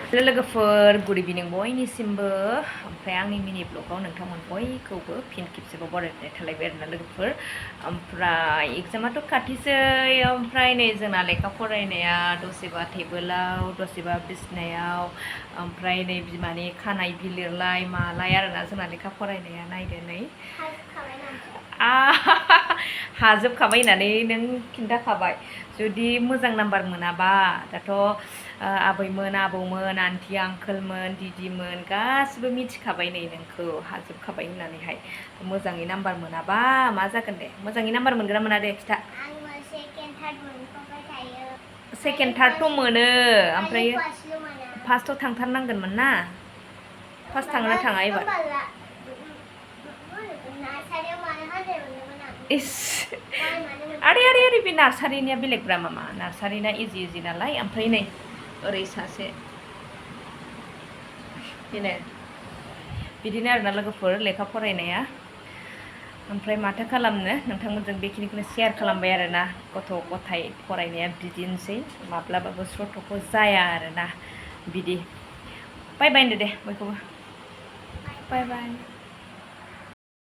लोगोफोर गुड इभिनिं बयनिसिमबो ओमफ्राय आंनि मिनि ब्लगाव नोंथांमोन बयखौबो फिन खेबसेबाव बरायनाय थालायबाय आरोना लोगोफोर ओमफ्राय एग्जामाथ' खाथिसै ओमफ्राय नै जोंना लेखा फरायनाया दसेबा टेबोलाव दसेबा बिसिनायाव ओमफ्राय नै बिमानि खानाय बिलिरलाय मालाय आरोना जोंना लेखा फरायनाया नायदो नै हाजोबखाबाय होननानै नों खिन्थाखाबाय जुदि मोजां नाम्बार मोनाबा दाथ' आबैमोन आबौमोन आन्टि आंकोलमोन दिदिमोन गासिबो मिथिखाबाय नै नोंखौ हाजोबखाबाय होननानैहाय मोजाङै नाम्बार मोनाबा मा जागोन दे मोजाङै नाम्बार मोनगोन ना मोना दे खिथा सेकेन्ड थार्डथ' मोनो ओमफ्राय फार्स्टआव थांथारनांगोनमोन ना फार्स्ट थांनो थाङा एबार इस आरे बे नार्सारिनिया बेलेगब्रा मामा नार्सारिना इजि नालाय ओमफ्राय नै ओरै सासे बिदिनो आरोना लोगोफोर लेखा फरायनाया ओमफ्राय माथो खालामनो नोंथांमोनजों बेखिनिखौनो शेयार खालामबाय आरोना गथ' गथाय फरायनाया बिदिनोसै माब्लाबाबो स्र' थख' जाया आरोना बिदि बाय बाय होनदो दे बयखौबो बाय बाय